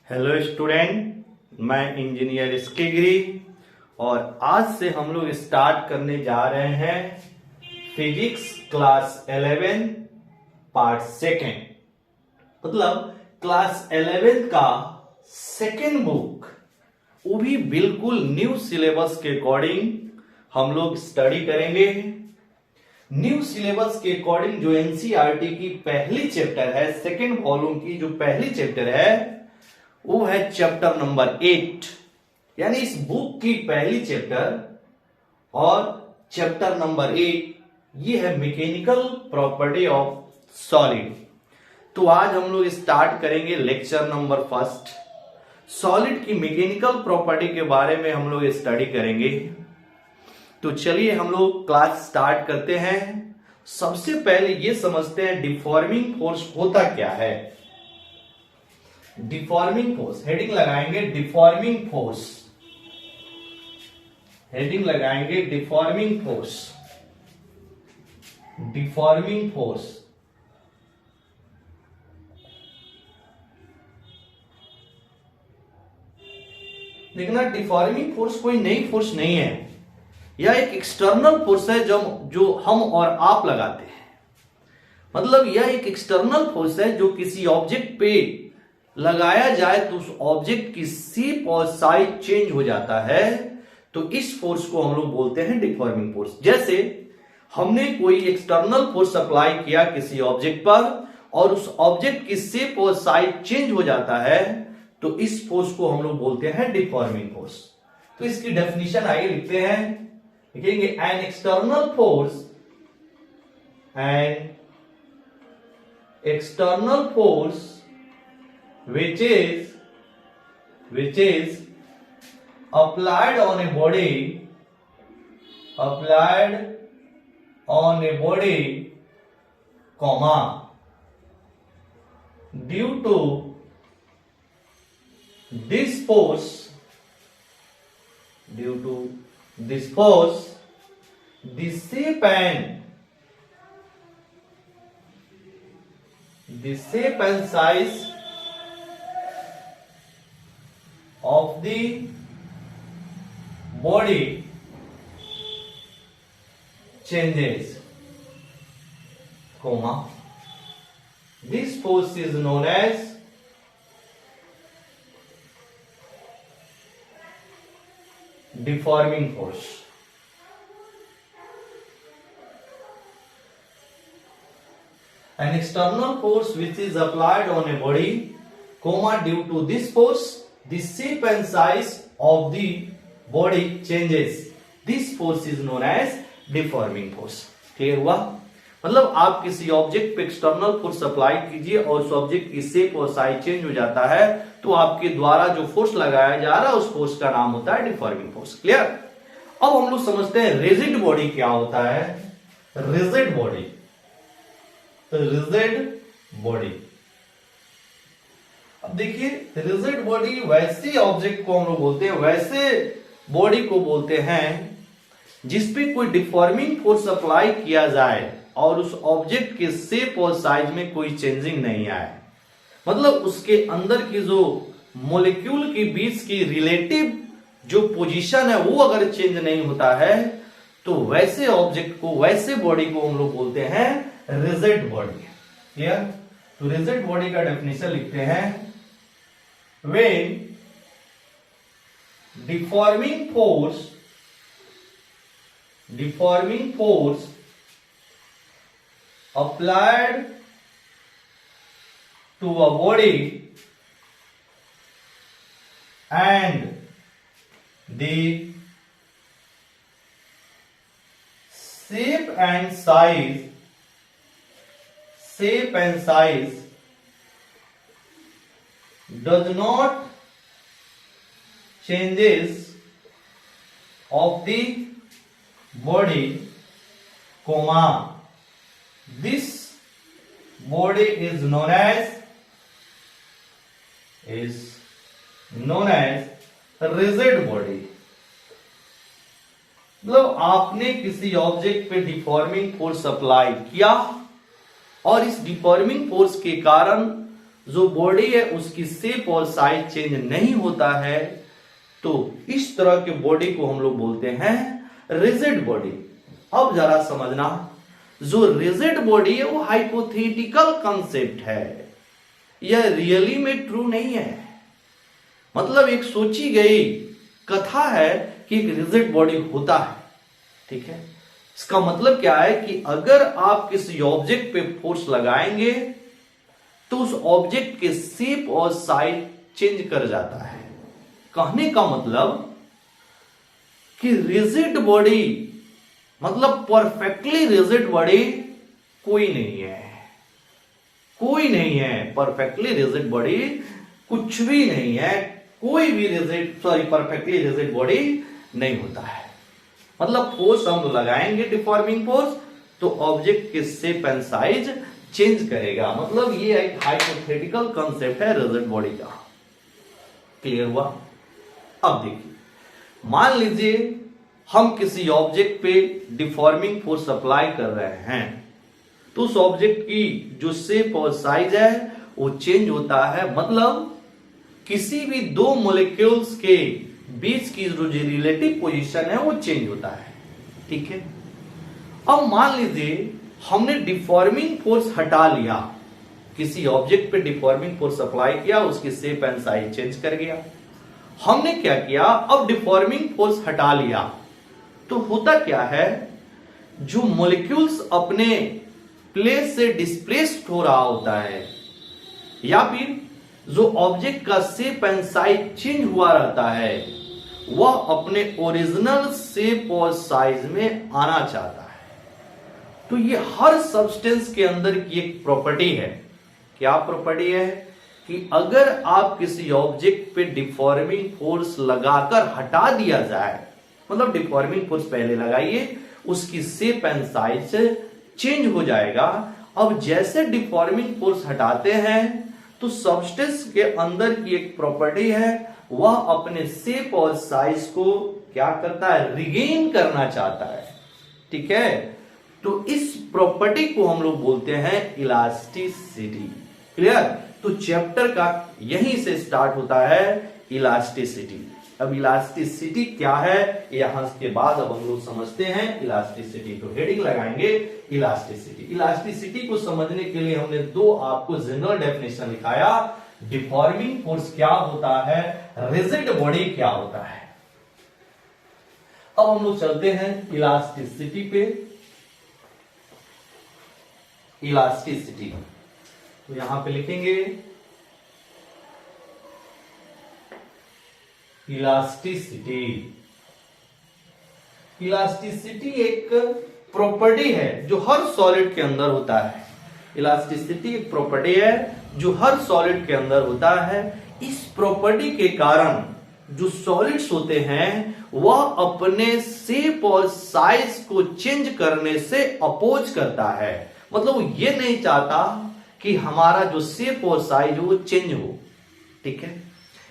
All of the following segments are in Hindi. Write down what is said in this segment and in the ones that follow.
हेलो स्टूडेंट, मैं इंजीनियर एसके गिरी और आज से हम लोग स्टार्ट करने जा रहे हैं फिजिक्स क्लास 11 पार्ट सेकेंड। मतलब क्लास 11 का सेकेंड बुक, वो भी बिल्कुल न्यू सिलेबस के अकॉर्डिंग हम लोग स्टडी करेंगे। न्यू सिलेबस के अकॉर्डिंग जो एनसीईआरटी की पहली चैप्टर है, सेकेंड वॉल्यूम की जो पहली चैप्टर है वो है चैप्टर नंबर 8, यानी इस बुक की पहली चैप्टर और चैप्टर नंबर 8 ये है मैकेनिकल प्रॉपर्टी ऑफ सॉलिड। तो आज हम लोग स्टार्ट करेंगे लेक्चर नंबर फर्स्ट। सॉलिड की मैकेनिकल प्रॉपर्टी के बारे में हम लोग स्टडी करेंगे। तो चलिए हम लोग क्लास स्टार्ट करते हैं। सबसे पहले ये समझते हैं डिफॉर्मिंग फोर्स होता क्या है। डिफॉर्मिंग फोर्स हेडिंग लगाएंगे, डिफॉर्मिंग फोर्स हेडिंग लगाएंगे, डिफॉर्मिंग फोर्स। डिफॉर्मिंग फोर्स देखना, डिफॉर्मिंग फोर्स कोई नई फोर्स नहीं है, यह एक एक्सटर्नल फोर्स है जो हम और आप लगाते हैं। मतलब यह एक एक्सटर्नल फोर्स है जो किसी ऑब्जेक्ट पे लगाया जाए तो उस ऑब्जेक्ट की शेप और साइज चेंज हो जाता है। तो इस फोर्स को हम लोग बोलते हैं डिफॉर्मिंग फोर्स। जैसे हमने कोई एक्सटर्नल फोर्स अप्लाई किया किसी ऑब्जेक्ट पर और उस ऑब्जेक्ट की शेप और साइज चेंज हो जाता है, तो इस फोर्स को हम लोग बोलते हैं डिफॉर्मिंग फोर्स। तो इसकी डेफिनेशन आइए लिखते हैं। लिखेंगे an external force, an external force which is applied on a body, comma, due to this force, the shape and size of the body changes, comma, this force is known as deforming force. An external force which is applied on a body, comma, due to this force the shape and size of the body changes. This force is known as deforming force. Clear हुआ? मतलब आप किसी ऑब्जेक्ट पे एक्सटर्नल फोर्स अप्लाई कीजिए और उस ऑब्जेक्ट की शेप और साइज चेंज हो जाता है, तो आपके द्वारा जो फोर्स लगाया जा रहा है उस फोर्स का नाम होता है डिफॉर्मिंग फोर्स। क्लियर? अब हम लोग समझते हैं रिजिड बॉडी क्या होता है। रिजिड बॉडी, रिजिड बॉडी, अब देखिए रिजिड बॉडी वैसे ऑब्जेक्ट को हम लोग बोलते हैं, वैसे बॉडी को बोलते हैं जिसपे कोई डिफॉर्मिंग फोर्स अप्लाई किया जाए और उस ऑब्जेक्ट के शेप और साइज में कोई चेंजिंग नहीं आए। मतलब उसके अंदर की जो मॉलिक्यूल के बीच की रिलेटिव जो पोजीशन है वो अगर चेंज नहीं होता है, तो वैसे ऑब्जेक्ट को, वैसे बॉडी को हम लोग बोलते हैं रिजिड बॉडी। क्लियर? तो रिजिड बॉडी का डेफिनेशन लिखते हैं, when deforming force applied to a body and the shape and size does not changes of the body, comma, this body is known as rigid body। मतलब आपने किसी ऑब्जेक्ट पे डिफॉर्मिंग फोर्स अप्लाई किया और इस डिफॉर्मिंग फोर्स के कारण जो बॉडी है उसकी शेप और साइज चेंज नहीं होता है, तो इस तरह के बॉडी को हम लोग बोलते हैं रिजिड बॉडी। अब जरा समझना, जो रिजिड बॉडी है वो हाइपोथेटिकल कंसेप्ट है, यह रियली में ट्रू नहीं है। मतलब एक सोची गई कथा है कि एक रिजिड बॉडी होता है, ठीक है। इसका मतलब क्या है कि अगर आप किसी ऑब्जेक्ट पे फोर्स लगाएंगे तो उस ऑब्जेक्ट के शेप और साइज चेंज कर जाता है। कहने का मतलब कि रिजिड बॉडी मतलब परफेक्टली रिजिड बॉडी कोई नहीं है, कोई नहीं है। परफेक्टली रिजिड बॉडी कुछ भी नहीं है, कोई भी परफेक्टली रिजिड बॉडी नहीं होता है। मतलब फोर्स हम लगाएंगे डिफॉर्मिंग फोर्स तो ऑब्जेक्ट के शेप एंड साइज चेंज करेगा। मतलब ये एक हाइपोथेटिकल कंसेप्ट है रिजिड बॉडी का। क्लियर हुआ? अब देखिए, मान लीजिए हम किसी ऑब्जेक्ट पे डिफॉर्मिंग फोर्स अप्लाई कर रहे हैं, तो उस ऑब्जेक्ट की जो शेप और साइज है वो चेंज होता है। मतलब किसी भी दो मॉलिक्यूल्स के बीच की जो रिलेटिव पोजीशन है वो चेंज होता है, ठीक है। अब मान लीजिए हमने डिफॉर्मिंग फोर्स हटा लिया, किसी ऑब्जेक्ट पे डिफॉर्मिंग फोर्स अप्लाई किया, उसकी शेप एंड साइज चेंज कर गया। हमने क्या किया, अब डिफॉर्मिंग फोर्स हटा लिया तो होता क्या है, जो मॉलिक्यूल्स अपने प्लेस से डिस्प्लेस्ड हो रहा होता है या फिर जो ऑब्जेक्ट का शेप एंड साइज चेंज हुआ रहता है वह अपने ओरिजिनल शेप और साइज में आना चाहता है। तो ये हर सब्सटेंस के अंदर की एक प्रॉपर्टी है। क्या प्रॉपर्टी है कि अगर आप किसी ऑब्जेक्ट पे डिफॉर्मिंग फोर्स लगाकर हटा दिया जाए, मतलब डिफॉर्मिंग फोर्स पहले लगाइए, उसकी शेप एंड साइज चेंज हो जाएगा। अब जैसे डिफॉर्मिंग फोर्स हटाते हैं तो सब्सटेंस के अंदर की एक प्रॉपर्टी है, वह अपने शेप और साइज को क्या करता है, रिगेन करना चाहता है, ठीक है। तो इस प्रॉपर्टी को हम लोग बोलते हैं इलास्टिसिटी। क्लियर? तो चैप्टर का यहीं से स्टार्ट होता है इलास्टिसिटी। अब इलास्टिसिटी क्या है यहां के बाद अब हम लोग समझते हैं इलास्टिसिटी। तो हेडिंग लगाएंगे इलास्टिसिटी। इलास्टिसिटी को समझने के लिए हमने दो आपको जनरल डेफिनेशन लिखाया, डिफॉर्मिंग फोर्स क्या होता है, रिजिड बॉडी क्या होता है। अब हम लोग चलते हैं इलास्टिसिटी पे। इलास्टिसिटी तो यहां पे लिखेंगे इलास्टिसिटी। इलास्टिसिटी एक प्रॉपर्टी है जो हर सॉलिड के अंदर होता है। इलास्टिसिटी एक प्रॉपर्टी है जो हर सॉलिड के अंदर होता है। इस प्रॉपर्टी के कारण जो सॉलिड्स होते हैं वह अपने शेप और साइज को चेंज करने से अपोज करता है। मतलब वो ये नहीं चाहता कि हमारा जो शेप और साइज हो वो चेंज हो, ठीक है।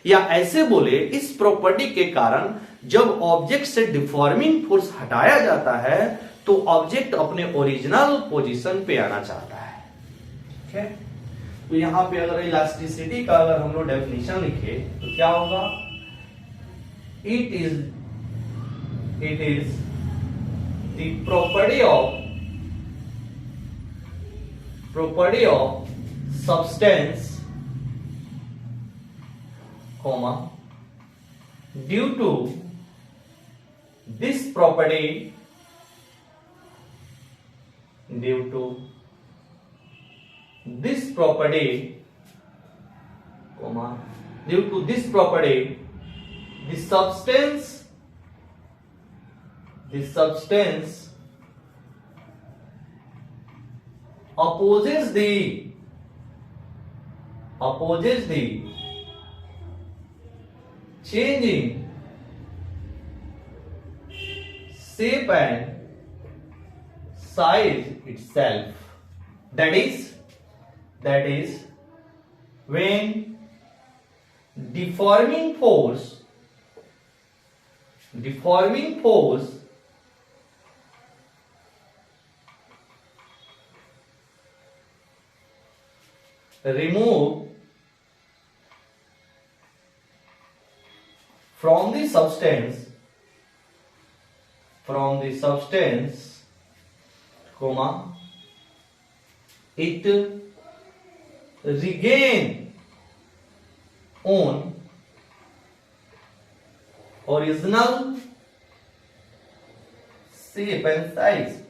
या ऐसे बोले, इस प्रॉपर्टी के कारण जब ऑब्जेक्ट से डिफॉर्मिंग फोर्स हटाया जाता है तो ऑब्जेक्ट अपने ओरिजिनल पोजीशन पे आना चाहता है, ठीक है। तो यहां पे अगर इलास्टिसिटी का अगर हम लोग डेफिनेशन लिखे तो क्या होगा, it is the property of substance, comma, due to this property, comma, due to this property, the substance opposes the changing shape and size itself. That is when deforming force remove from the substance comma it regain on original shape and size.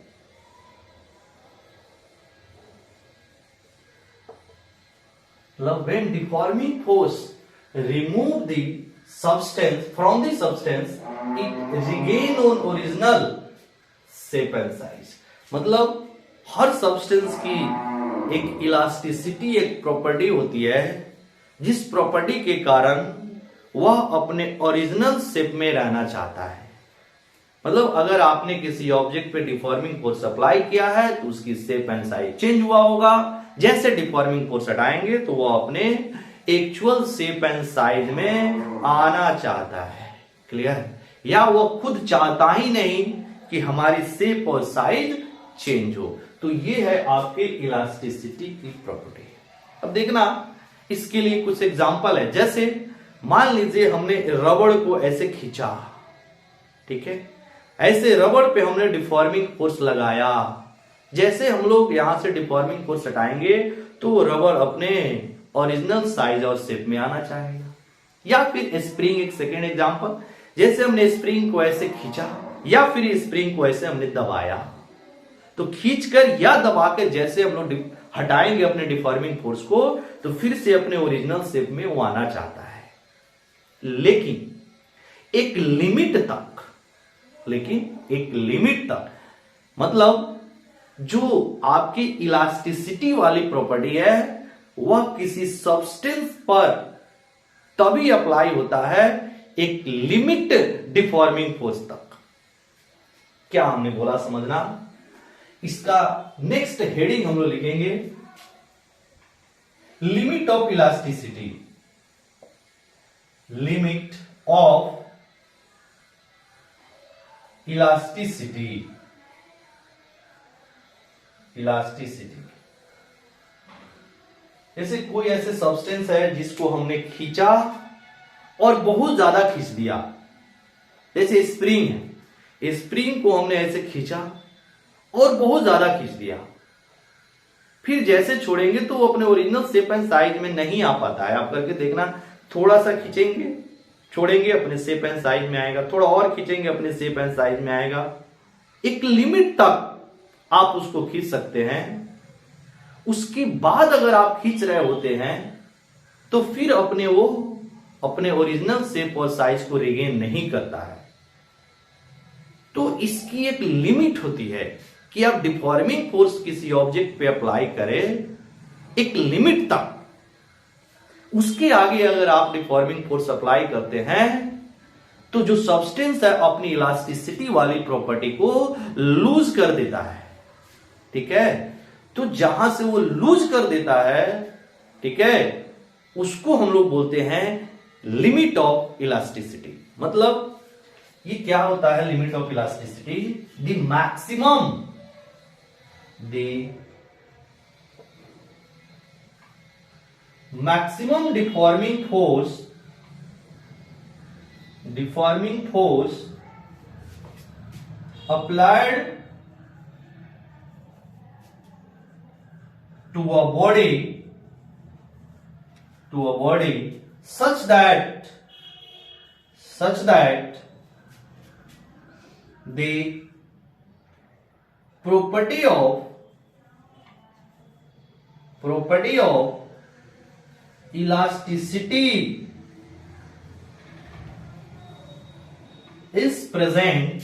When deforming force remove the substance from the substance, it regain on original shape and size. मतलब हर सब्सटेंस की एक इलास्टिसिटी, एक प्रॉपर्टी होती है जिस प्रॉपर्टी के कारण वह अपने ओरिजिनल शेप में रहना चाहता है। मतलब अगर आपने किसी ऑब्जेक्ट पे डिफॉर्मिंग फोर्स अप्लाई किया है तो उसकी शेप एंड साइज चेंज हुआ होगा। जैसे डिफॉर्मिंग फोर्स हटाएंगे तो वह अपने एक्चुअल शेप एंड साइज में आना चाहता है। क्लियर? या वो खुद चाहता ही नहीं कि हमारी शेप और साइज चेंज हो। तो ये है आपके इलास्टिसिटी की प्रॉपर्टी। अब देखना इसके लिए कुछ एग्जांपल है। जैसे मान लीजिए हमने रबड़ को ऐसे खींचा, ठीक है, ऐसे रबड़ पे हमने डिफॉर्मिंग फोर्स लगाया। जैसे हम लोग यहां से डिफॉर्मिंग फोर्स हटाएंगे तो रबड़ अपने ओरिजिनल साइज और शेप में आना चाहेगा। या फिर स्प्रिंग, एक सेकेंड एग्जांपल, जैसे हमने स्प्रिंग को ऐसे खींचा या फिर स्प्रिंग को ऐसे हमने दबाया, तो खींचकर या दबाकर जैसे हम लोग हटाएंगे अपने डिफॉर्मिंग फोर्स को तो फिर से अपने ओरिजिनल शेप में वो आना चाहता है। लेकिन एक लिमिट तक, मतलब जो आपकी इलास्टिसिटी वाली प्रॉपर्टी है वह किसी सब्सटेंस पर तभी अप्लाई होता है एक लिमिट डिफॉर्मिंग फोर्स तक। क्या हमने बोला समझना? इसका नेक्स्ट हेडिंग हम लोग लिखेंगे limit of elasticity. Limit of elasticity. जैसे कोई ऐसे सब्सटेंस है जिसको हमने खींचा और बहुत ज्यादा खींच दिया। जैसे स्प्रिंग है, स्प्रिंग को हमने ऐसे खींचा और बहुत ज्यादा खींच दिया, फिर जैसे छोड़ेंगे तो वो अपने ओरिजिनल शेप एंड साइज में नहीं आ पाता है। आप करके देखना, थोड़ा सा खींचेंगे, छोड़ेंगे, अपने शेप एंड साइज में आएगा, थोड़ा और खींचेंगे, अपने शेप एंड साइज में आएगा। एक लिमिट तक आप उसको खींच सकते हैं। उसके बाद अगर आप खींच रहे होते हैं तो फिर अपने ओरिजिनल शेप और साइज को रिगेन नहीं करता है। तो इसकी एक लिमिट होती है कि आप डिफॉर्मिंग फोर्स किसी ऑब्जेक्ट पे अप्लाई करें एक लिमिट तक। उसके आगे अगर आप डिफॉर्मिंग फोर्स अप्लाई करते हैं तो जो सब्सटेंस है अपनी इलास्टिसिटी वाली प्रॉपर्टी को लूज कर देता है। ठीक है, तो जहां से वो लूज कर देता है, ठीक है, उसको हम लोग बोलते हैं लिमिट ऑफ इलास्टिसिटी। मतलब ये क्या होता है limit of elasticity? The maximum deforming force applied to a body such that the property of elasticity is present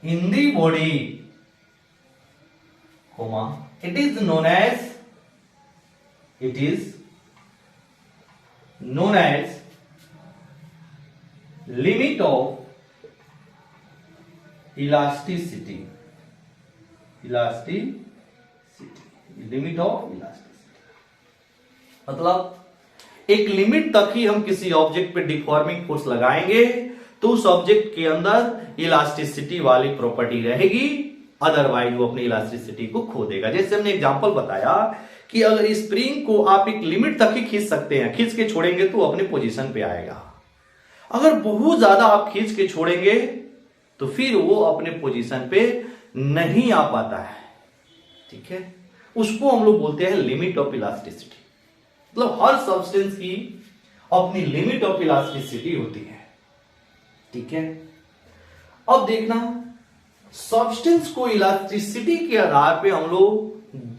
in the body, it is known as limit of elasticity. Limit of elasticity मतलब एक लिमिट तक ही हम किसी ऑब्जेक्ट पे डिफॉर्मिंग फोर्स लगाएंगे तो उस ऑब्जेक्ट के अंदर इलास्टिसिटी वाली प्रॉपर्टी रहेगी, अदरवाइज वो अपनी इलास्टिसिटी को खो देगा। जैसे हमने एग्जांपल बताया कि अगर स्प्रिंग को आप एक लिमिट तक ही खींच सकते हैं, खींच के छोड़ेंगे तो अपने पोजीशन पे आएगा। अगर बहुत ज्यादा आप खींच के छोड़ेंगे तो फिर वो अपने पोजीशन पे नहीं आ पाता है। ठीक है, उसको हम लोग बोलते हैं लिमिट ऑफ इलास्टिसिटी। मतलब हर सब्सटेंस की अपनी लिमिट ऑफ इलास्टिसिटी होती है। ठीक है, अब देखना सब्सटेंस को इलास्टिसिटी के आधार पे हम लोग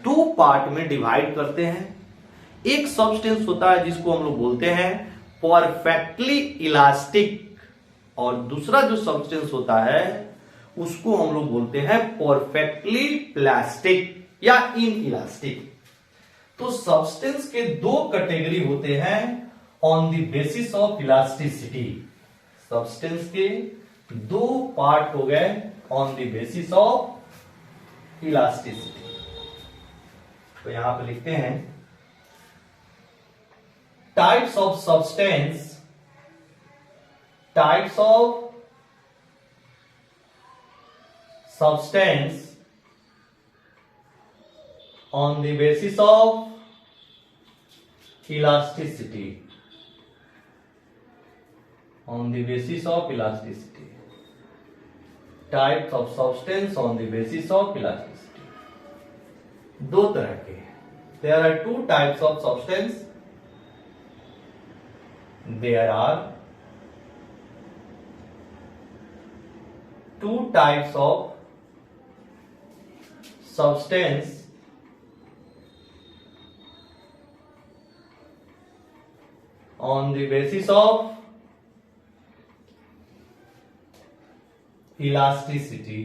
दो पार्ट में डिवाइड करते हैं। एक सब्सटेंस होता है जिसको हम लोग बोलते हैं परफेक्टली इलास्टिक, और दूसरा जो सब्सटेंस होता है उसको हम लोग बोलते हैं परफेक्टली प्लास्टिक या इन इलास्टिक। तो सब्सटेंस के दो कैटेगरी होते हैं on the basis of elasticity. Substance के दो पार्ट हो गए on the basis of elasticity. तो यहां पे लिखते हैं types of substance, types of substance on the basis of elasticity, on the basis of elasticity, types of substance on the basis of elasticity। दो तरह के, there are two types of substance, there are two types of substance on the basis of elasticity,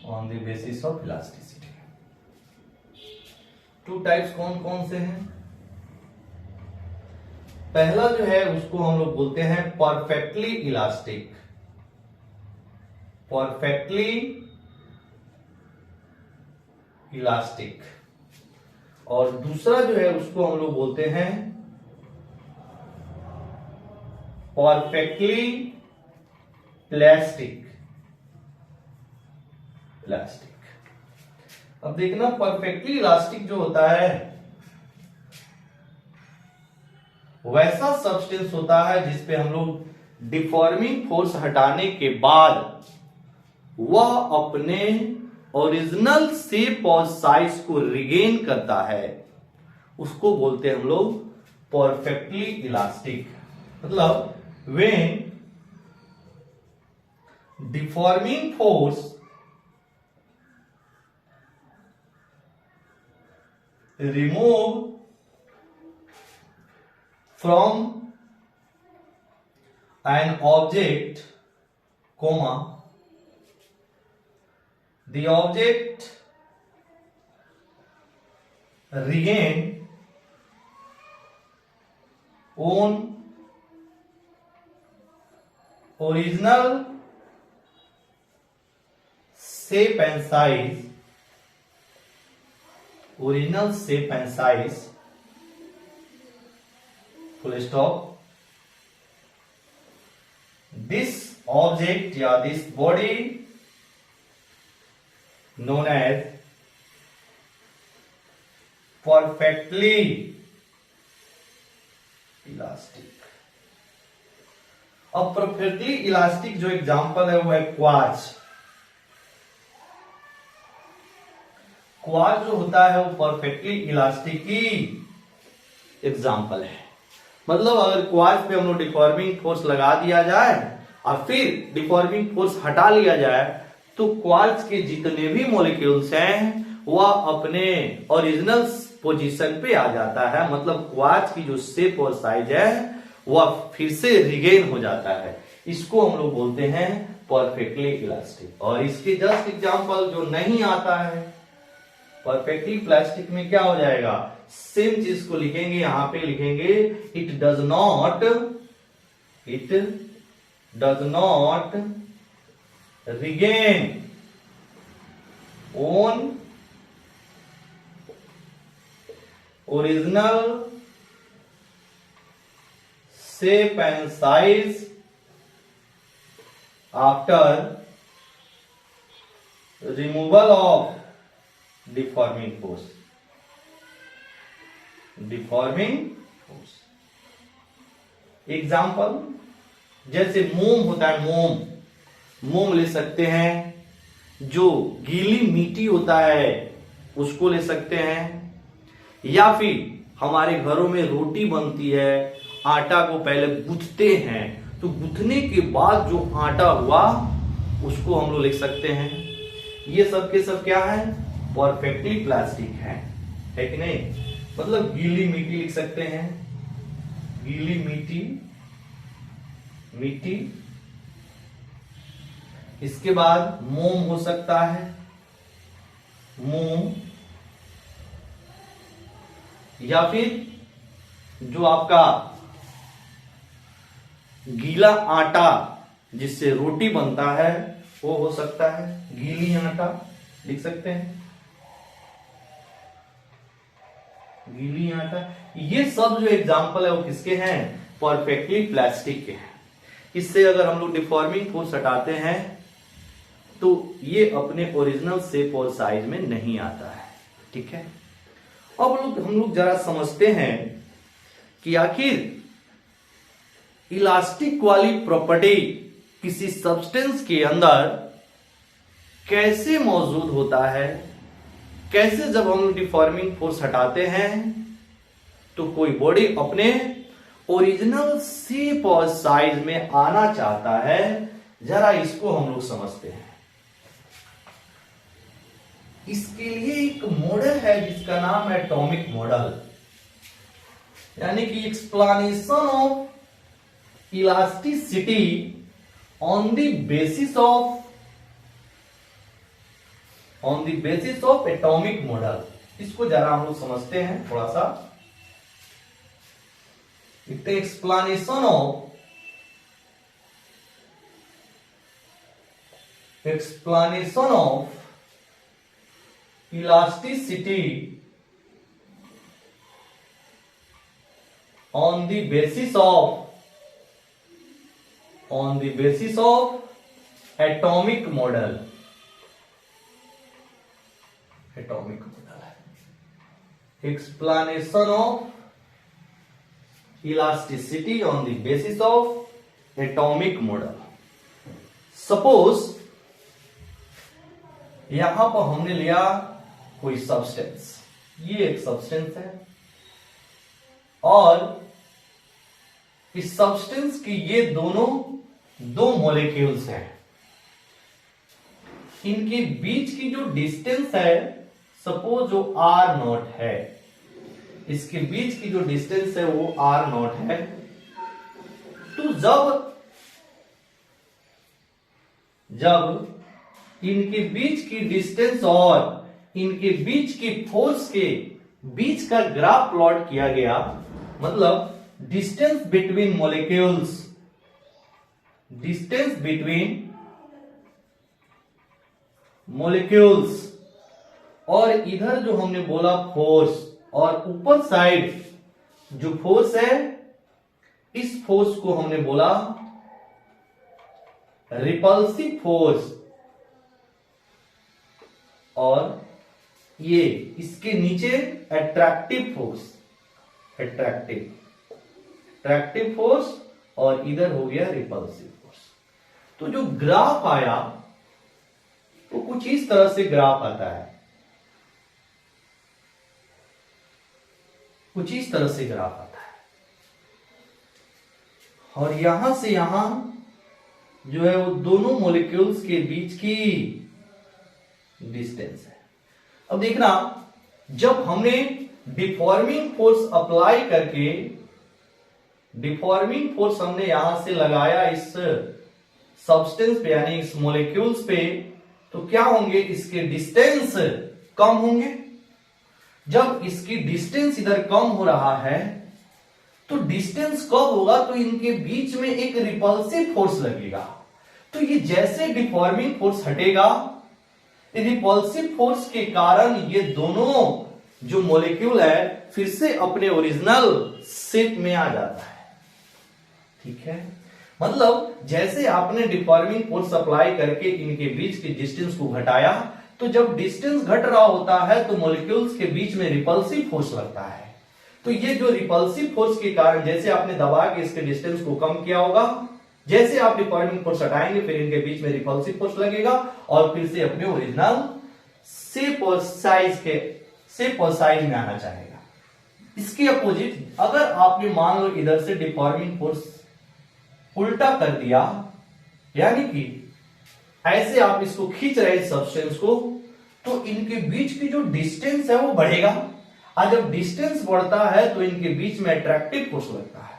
on the basis of elasticity। Two types कौन कौन से हैं? पहला जो है उसको हम लोग बोलते हैं परफेक्टली इलास्टिक, परफेक्टली इलास्टिक, और दूसरा जो है उसको हम लोग बोलते हैं परफेक्टली प्लास्टिक, प्लास्टिक। अब देखना परफेक्टली इलास्टिक जो होता है वैसा सब्सटेंस होता है जिसपे हम लोग डिफॉर्मिंग फोर्स हटाने के बाद वह अपने ओरिजिनल शेप और साइज को रिगेन करता है, उसको बोलते हैं हम लोग परफेक्टली इलास्टिक। मतलब when deforming force remove from an object, comma, the object regain own original shape and size, original shape and size, full stop। This object या this body known as perfectly elastic। अब परफेक्टली इलास्टिक जो एग्जांपल है वो है क्वार्ट्ज। क्वार्ट्ज जो होता है वो परफेक्टली इलास्टिक की एग्जांपल है। मतलब अगर क्वार्ट्ज पे हम लोग डिफॉर्मिंग फोर्स लगा दिया जाए और फिर डिफॉर्मिंग फोर्स हटा लिया जाए तो क्वार्ट्ज के जितने भी मॉलिक्यूल्स हैं वह अपने ओरिजिनल पोजीशन पे आ जाता है। मतलब क्वार्ट्ज की जो शेप और साइज है वह फिर से रिगेन हो जाता है। इसको हम लोग बोलते हैं परफेक्टली इलास्टिक। और इसके जस्ट एग्जांपल जो नहीं आता है परफेक्टली प्लास्टिक में क्या हो जाएगा, सेम चीज को लिखेंगे, यहां पे लिखेंगे it does not regain own original shape and size after removal of deforming force, deforming force. Example, जैसे मोम होता है, मोम ले सकते हैं, जो गीली मिट्टी होता है उसको ले सकते हैं, या फिर हमारे घरों में रोटी बनती है, आटा को पहले गूंथते हैं, तो गूंथने के बाद जो आटा हुआ उसको हम लोग लिख सकते हैं। ये सब के सब क्या है, परफेक्टली प्लास्टिक है कि नहीं। मतलब गीली मिट्टी लिख सकते हैं, गीली मिट्टी। इसके बाद मोम हो सकता है, मोम, या फिर जो आपका गीला आटा जिससे रोटी बनता है वो हो सकता है, गीली आटा लिख सकते हैं, गीली आटा। ये सब जो एग्जाम्पल है वो किसके हैं, परफेक्टली प्लास्टिक के हैं। इससे अगर हम लोग डिफॉर्मिंग फोर्स हटाते हैं तो ये अपने ओरिजिनल शेप और साइज में नहीं आता है। ठीक है, अब हम लोग जरा समझते हैं कि आखिर इलास्टिक वाली प्रॉपर्टी किसी सब्सटेंस के अंदर कैसे मौजूद होता है। कैसे जब हम लोग डिफॉर्मिंग फोर्स हटाते हैं तो कोई बॉडी अपने ओरिजिनल शेप और साइज में आना चाहता है, जरा इसको हम लोग समझते हैं। इसके लिए एक मॉडल है जिसका नाम है एटॉमिक मॉडल, यानी कि explanation of elasticity on the basis of atomic model. इसको जरा हम लोग समझते हैं थोड़ा सा। Explanation of elasticity on the basis of atomic model explanation of elasticity on the basis of atomic model। Suppose यहां पर हमने लिया कोई सब्सटेंस, ये एक सब्सटेंस है और इस सब्सटेंस की ये दोनों दो मॉलिक्यूल्स हैं। इनके बीच की जो डिस्टेंस है, सपोज जो R0 है, इसके बीच की जो डिस्टेंस है वो R0 है। तो जब इनके बीच की डिस्टेंस और इनके बीच की फोर्स के बीच का ग्राफ प्लॉट किया गया, मतलब डिस्टेंस बिटवीन मॉलिक्यूल्स, और इधर जो हमने बोला फोर्स, और ऊपर साइड जो फोर्स है, इस फोर्स को हमने बोला रिपल्सिव फोर्स, और ये इसके नीचे अट्रैक्टिव फोर्स, और इधर हो गया रिपल्सिव फोर्स। तो जो ग्राफ आया वो कुछ इस तरह से ग्राफ आता है, कुछ इस तरह से ग्राफ आता है, और यहां से यहां जो है वो दोनों मॉलिक्यूल्स के बीच की डिस्टेंस है। अब देखना, जब हमने डिफॉर्मिंग फोर्स अप्लाई करके, डिफॉर्मिंग फोर्स हमने यहां से लगाया इस सब्सटेंस पे, यानी इस मॉलिक्यूल्स पे, तो क्या होंगे, इसके डिस्टेंस कम होंगे। जब इसकी डिस्टेंस इधर कम हो रहा है तो डिस्टेंस कब होगा, तो इनके बीच में एक रिपल्सिव फोर्स लगेगा। तो ये जैसे डिफॉर्मिंग फोर्स हटेगा, रिपल्सिव फोर्स के कारण ये दोनों जो मॉलिक्यूल है फिर से अपने ओरिजिनल शेप में आ जाता है। ठीक है, मतलब जैसे आपने डिफॉर्मिंग फोर्स अप्लाई करके इनके बीच की डिस्टेंस को घटाया, तो जब डिस्टेंस घट रहा होता है तो मॉलिक्यूल्स के बीच में रिपल्सिव फोर्स लगता है। तो ये जो रिपल्सिव फोर्स के कारण, जैसे आपने दबा के इसके डिस्टेंस को कम किया होगा, जैसे आप डिफॉर्मिंग फोर्स हटाएंगे फिर इनके बीच में रिपल्सिव फोर्स लगेगा और फिर से अपने ओरिजिनल शेप और साइज में आना चाहेगा। इसके अपोजिट अगर आपने मान लो इधर से डिफॉर्मिंग फोर्स उल्टा कर दिया, यानी कि ऐसे आप इसको खींच रहे हैं सब्सटेंस को, तो इनके बीच की जो डिस्टेंस है वो बढ़ेगा, और जब डिस्टेंस बढ़ता है तो इनके बीच में अट्रैक्टिव फोर्स लगता है।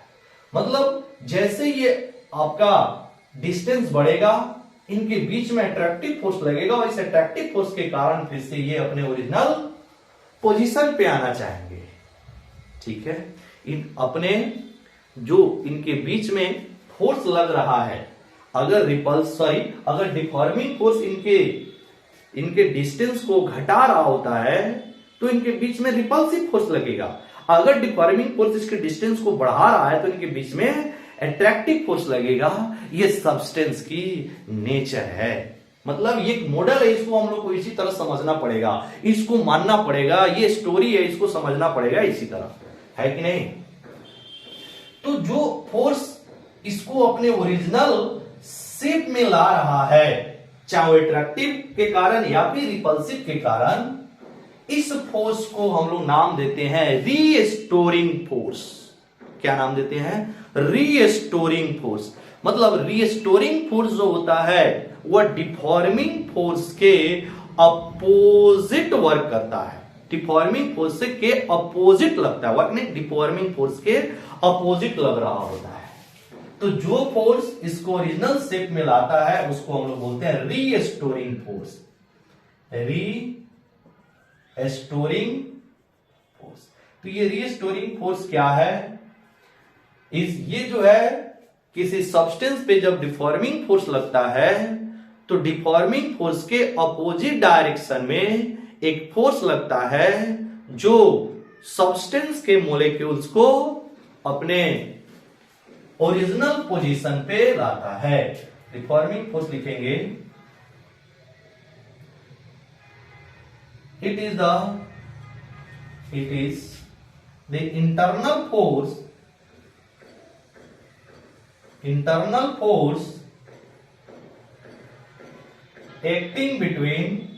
मतलब जैसे ये आपका डिस्टेंस बढ़ेगा इनके बीच में अट्रैक्टिव फोर्स लगेगा, और इस अट्रैक्टिव फोर्स के कारण फिर से ये अपने ओरिजिनल पोजीशन पे आना चाहेंगे। ठीक है, इन अपने जो इनके बीच में फोर्स लग रहा है, अगर डिफॉर्मिंग फोर्स इनके डिस्टेंस को घटा रहा होता है तो इनके बीच में रिपल्सिव फोर्स लगेगा। अगर डिफॉर्मिंग फोर्स इसके डिस्टेंस को बढ़ा रहा है तो इनके बीच में अट्रैक्टिव फोर्स लगेगा। ये सब्सटेंस की नेचर है। मतलब ये एक मॉडल है, इसको हम लोग को इसी तरह समझना पड़ेगा, इसको मानना पड़ेगा, ये स्टोरी है, इसको समझना पड़ेगा इसी तरह, है कि नहीं। तो जो फोर्स इसको अपने ओरिजिनल शेप में ला रहा है, चाहे वो अट्रैक्टिव के कारण या फिर रिपल्सिव के कारण, इस फोर्स को हम लोग नाम देते हैं रीस्टोरिंग फोर्स। क्या नाम देते हैं? Restoring force. मतलब रीस्टोरिंग फोर्स जो होता है वह डिफॉर्मिंग फोर्स के अपोजिट वर्क करता है। डिफॉर्मिंग फोर्स के अपोजिट लगता है, वर्क नहीं, डिफॉर्मिंग फोर्स के अपोजिट लग रहा होता है। तो जो फोर्स इसको ओरिजिनल शेप में लाता है उसको हम लोग बोलते हैं रीस्टोरिंग फोर्स। Restoring force. तो ये रीस्टोरिंग फोर्स क्या है? ये जो है किसी सब्सटेंस पे जब डिफॉर्मिंग फोर्स लगता है तो डिफॉर्मिंग फोर्स के अपोजिट डायरेक्शन में एक फोर्स लगता है जो सब्सटेंस के मॉलिक्यूल्स को अपने ओरिजिनल पोजीशन पे लाता है। डिफॉर्मिंग फोर्स लिखेंगे, it is the internal force acting between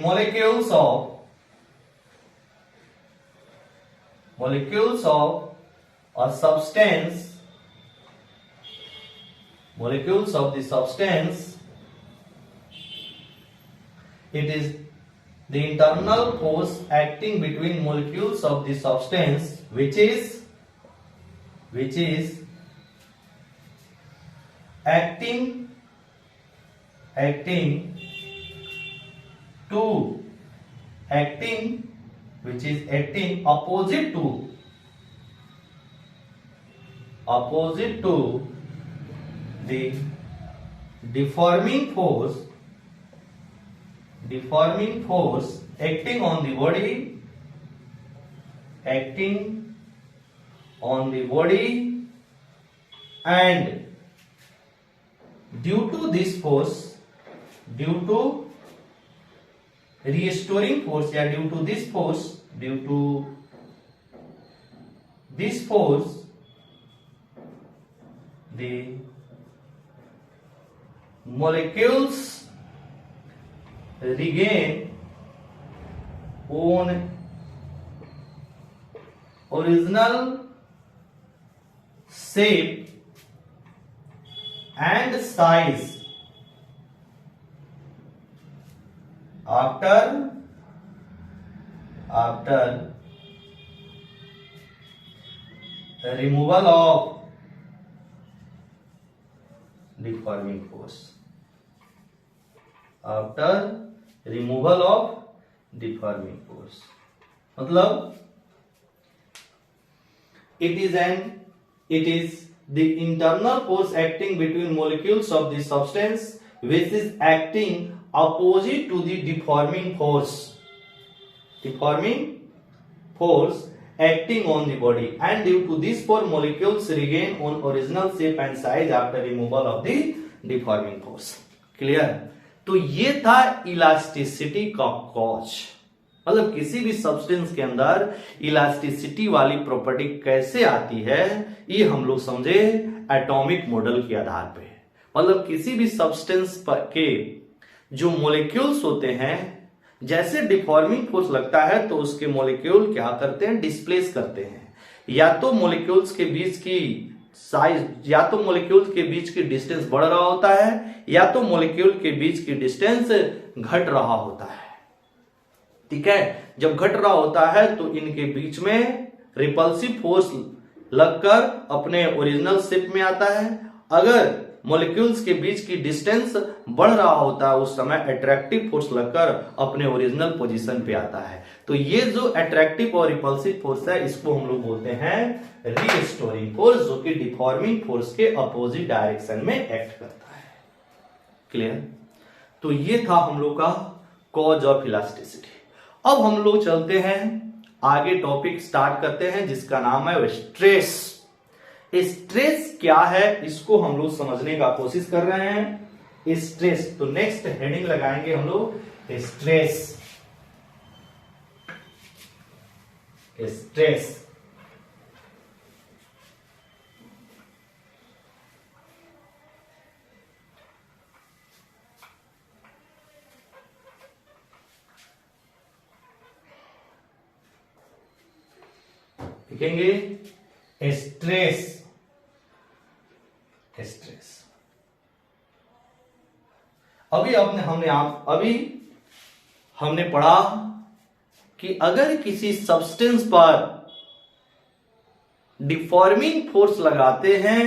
molecules of a substance, molecules of the substance. It is the internal force acting between molecules of the substance which is acting opposite to the deforming force acting on the body, and due to this force, due to restoring force, या due to this force the molecules regain own original shape and size after the removal of deforming force. After removal of deforming force, मतलब it is the internal force acting between molecules of the substance which is acting opposite to the deforming force. Deforming force acting on the body and due to this four molecules regain on original shape and size after removal of the deforming force. Clear? तो ये था इलास्टिसिटी का कॉज, मतलब किसी भी सब्सटेंस के अंदर इलास्टिसिटी वाली प्रॉपर्टी कैसे आती है ये हम लोग समझे एटॉमिक मॉडल के आधार पे। मतलब किसी भी सब्सटेंस के जो मॉलिक्यूल्स होते हैं, जैसे डिफॉर्मिंग फोर्स लगता है तो उसके मॉलिक्यूल क्या करते हैं, डिस्प्लेस करते हैं। या तो मॉलिक्यूल्स के बीच की साइज, या तो मॉलिक्यूल्स के बीच की डिस्टेंस बढ़ रहा होता है या तो मॉलिक्यूल के बीच की डिस्टेंस घट रहा होता है। ठीक है, जब घट रहा होता है तो इनके बीच में रिपल्सिव फोर्स लगकर अपने ओरिजिनल शेप में आता है। अगर मॉलिक्यूल्स के बीच की डिस्टेंस बढ़ रहा होता है उस समय अट्रैक्टिव फोर्स लगकर अपने ओरिजिनल पोजीशन पे आता है। तो ये जो अट्रैक्टिव और रिपल्सिव फोर्स है इसको हम लोग बोलते हैं रीस्टोरिंग फोर्स, जो कि डिफॉर्मिंग फोर्स के अपोजिट डायरेक्शन में एक्ट करता है। क्लियर? तो ये था हम लोग का कॉज ऑफ इलास्टिसिटी। अब हम लोग चलते हैं आगे, टॉपिक स्टार्ट करते हैं जिसका नाम है स्ट्रेस। स्ट्रेस क्या है इसको हम लोग समझने का कोशिश कर रहे हैं। स्ट्रेस, तो नेक्स्ट हेडिंग लगाएंगे हम लोग स्ट्रेस। स्ट्रेस लिखेंगे स्ट्रेस। स्ट्रेस अभी हमने पढ़ा कि अगर किसी सब्सटेंस पर डिफॉर्मिंग फोर्स लगाते हैं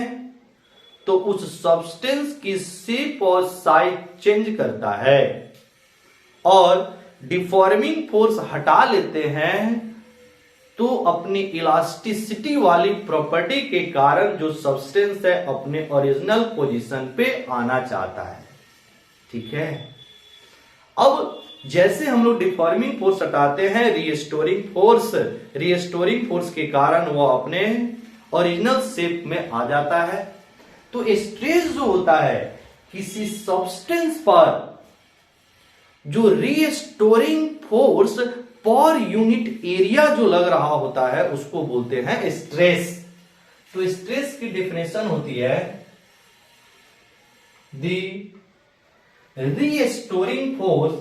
तो उस सब्सटेंस की शेप और साइज चेंज करता है, और डिफॉर्मिंग फोर्स हटा लेते हैं तो अपनी इलास्टिसिटी वाली प्रॉपर्टी के कारण जो सब्सटेंस है अपने ओरिजिनल पोजीशन पे आना चाहता है। ठीक है, अब जैसे हम लोग डिफॉर्मिंग फोर्स हटाते हैं, रीस्टोरिंग फोर्स के कारण वो अपने ओरिजिनल शेप में आ जाता है। तो स्ट्रेस जो होता है किसी सब्सटेंस पर, जो restoring force per unit area जो लग रहा होता है उसको बोलते हैं स्ट्रेस। तो स्ट्रेस की डेफिनेशन होती है दी रीस्टोरिंग फोर्स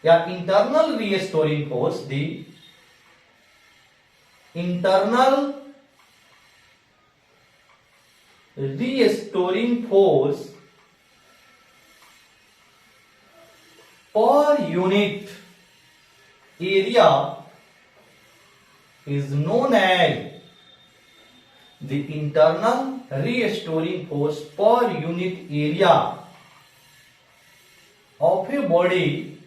या internal restoring force, the internal restoring force per unit area is known as the internal restoring force per unit area of a body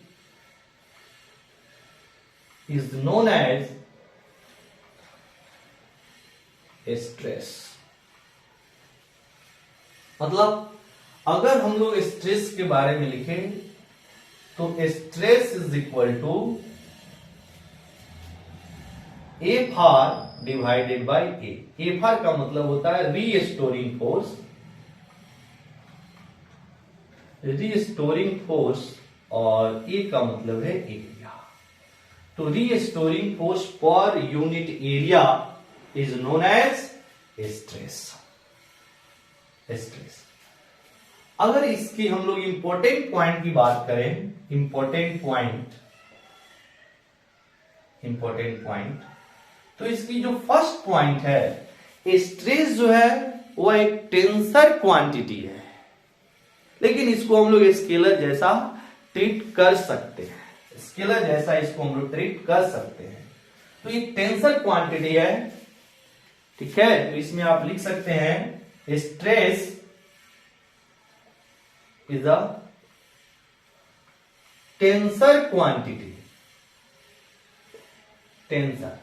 is known as stress। मतलब अगर हम लोग स्ट्रेस के बारे में लिखें तो stress is equal to F R divided by A. F R का मतलब होता है रीस्टोरिंग फोर्स, और ए का मतलब है एरिया। तो restoring force per unit area is known as stress. अगर इसकी हम लोग इंपॉर्टेंट पॉइंट की बात करें, इंपॉर्टेंट पॉइंट, तो इसकी जो फर्स्ट पॉइंट है, स्ट्रेस जो है वो एक टेंसर क्वांटिटी है, लेकिन इसको हम लोग स्केलर जैसा ट्रीट कर सकते हैं। स्केलर जैसा इसको हम लोग ट्रीट कर सकते हैं। तो ये टेंसर क्वांटिटी है। ठीक है, तो इसमें आप लिख सकते हैं stress is a tensor quantity, tensor.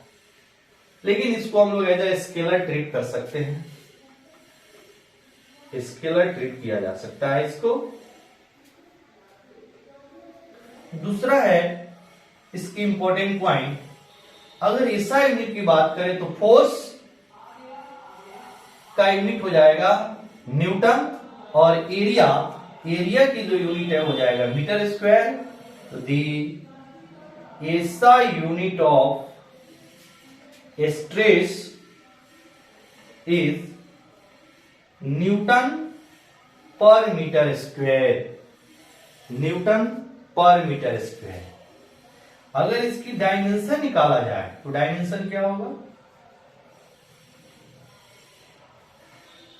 लेकिन इसको हम लोग एज ए स्केलर ट्रीट कर सकते हैं, स्केलर ट्रीट किया जा सकता है इसको। दूसरा है इसकी इंपॉर्टेंट पॉइंट, अगर एसआई यूनिट की बात करें तो फोर्स का यूनिट हो जाएगा न्यूटन, और एरिया की जो यूनिट है हो जाएगा मीटर स्क्वायर। तो the SI unit of stress is newton per metre square, newton per metre square. अगर इसकी डायमेंशन निकाला जाए तो डायमेंशन क्या होगा?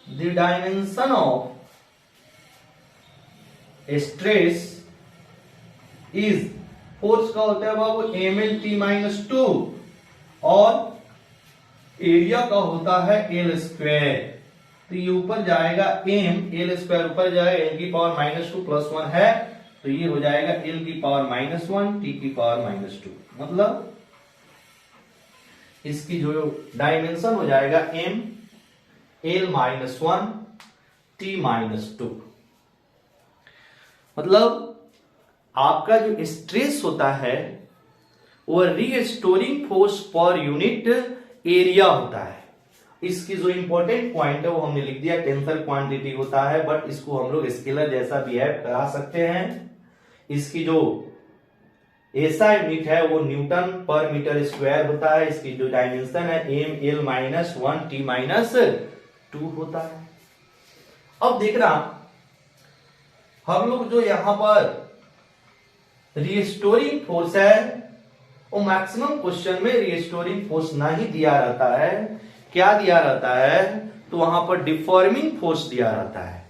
The dimension of stress is, force का होता है बाबू mlt-2 और एरिया का होता है एल स्क्वायर। तो ये ऊपर जाएगा m, एल स्क्वायर ऊपर जाएगा n की पावर -2 प्लस 1 है, तो ये हो जाएगा l की पावर -1 t की पावर -2। मतलब इसकी जो डायमेंशन हो जाएगा m l -1 t -2। मतलब आपका जो स्ट्रेस होता है वो restoring force per unit area होता है। इसकी जो इंपॉर्टेंट पॉइंट है वो हमने लिख दिया, टेंसर क्वांटिटी होता है, बट इसको हम लोग स्केलर जैसा बिहेव करा सकते हैं। इसकी जो एसआई यूनिट है वो न्यूटन पर मीटर स्क्वायर होता है। इसकी जो डायमेंशन है m l -1 t -2 होता है। अब देखना हम लोग जो यहां पर रिस्टोरिंग फोर्स है वो मैक्सिमम क्वेश्चन में रिस्टोरिंग फोर्स नहीं दिया रहता है। क्या दिया रहता है? तो वहां पर डिफॉर्मिंग फोर्स दिया रहता है।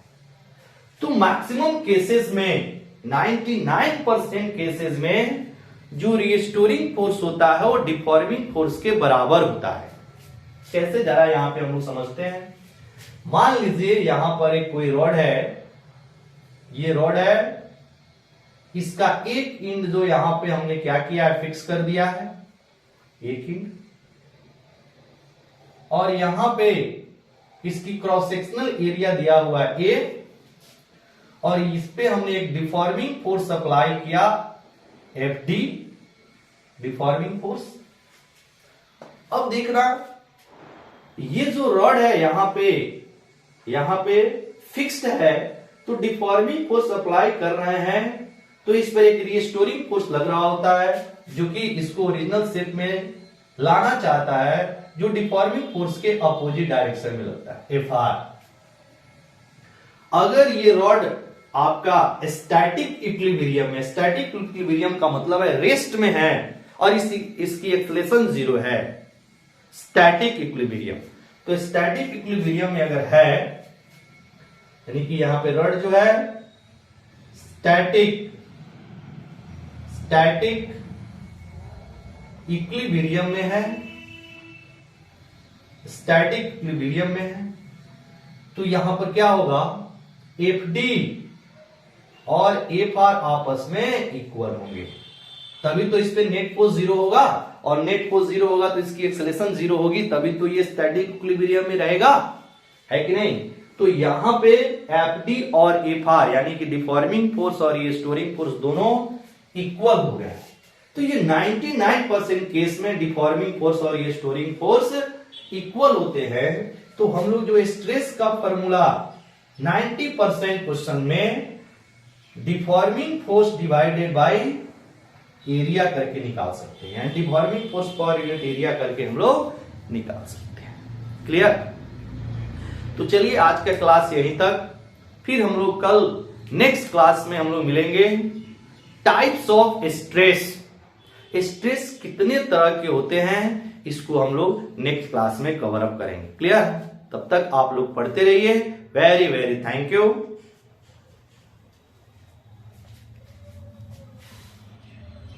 तो मैक्सिमम केसेस में 99% केसेस में जो रिस्टोरिंग फोर्स होता है वो डिफॉर्मिंग फोर्स के बराबर होता है। कैसे, जरा यहां पे हम लोग समझते हैं। मान लीजिए यहां पर एक कोई रॉड है, ये रॉड है, इसका एक इंड जो यहां पे हमने क्या किया है, फिक्स कर दिया है, एक इंड, और यहां पे इसकी क्रॉस सेक्शनल एरिया दिया हुआ है A, और इस पे हमने एक डिफॉर्मिंग फोर्स अप्लाई किया FD, डिफॉर्मिंग फोर्स। अब देखना ये जो रॉड है यहां पे फिक्स्ड है, तो डिफॉर्मिंग फोर्स अप्लाई कर रहे हैं तो इस पर एक रिस्टोरिंग फोर्स लग रहा होता है जो कि इसको ओरिजिनल शेप में लाना चाहता है, जो डिफॉर्मिंग फोर्स के अपोजिट डायरेक्शन में लगता है, FR। अगर ये रॉड आपका स्टैटिक इक्विलिब्रियम में, स्टैटिक इक्विलिब्रियम का मतलब है रेस्ट में है और इसकी एक्सेलरेशन 0 है, स्टैटिक इक्विलिब्रियम। तो स्टैटिक इक्विलिब्रियम में अगर है, यानी कि यहां पे रॉड जो है स्टैटिक इक्विलिब्रियम में है, स्टैटिक इक्विलिब्रियम में है, तो यहां पर क्या होगा, FD और FR आपस में इक्वल होंगे, तभी तो इस पे नेट फोर्स 0 होगा, और नेट फोर्स 0 होगा तो इसकी एक्सेलरेशन 0 होगी, तभी तो ये स्टैटिक इक्विलिब्रियम में रहेगा, है कि नहीं। तो यहां पे FD और FR यानी कि डिफॉर्मिंग फोर्स और ये स्टोरिंग फोर्स दोनों इक्वल हो गए। तो ये 99% केस में डिफॉर्मिंग फोर्स और ये स्टोरिंग फोर्स इक्वल होते हैं। तो हम लोग जो स्ट्रेस का फॉर्मूला 90% क्वेश्चन में deforming force divided by area करके निकाल सकते हैं, deforming force per unit area करके हम लोग निकाल सकते हैं। क्लियर? तो चलिए आज का क्लास यहीं तक, फिर हम लोग कल नेक्स्ट क्लास में हम लोग मिलेंगे। टाइप्स ऑफ स्ट्रेस, स्ट्रेस कितने तरह के होते हैं इसको हम लोग नेक्स्ट क्लास में कवर अप करेंगे। क्लियर? तब तक आप लोग पढ़ते रहिए। Very very thank you.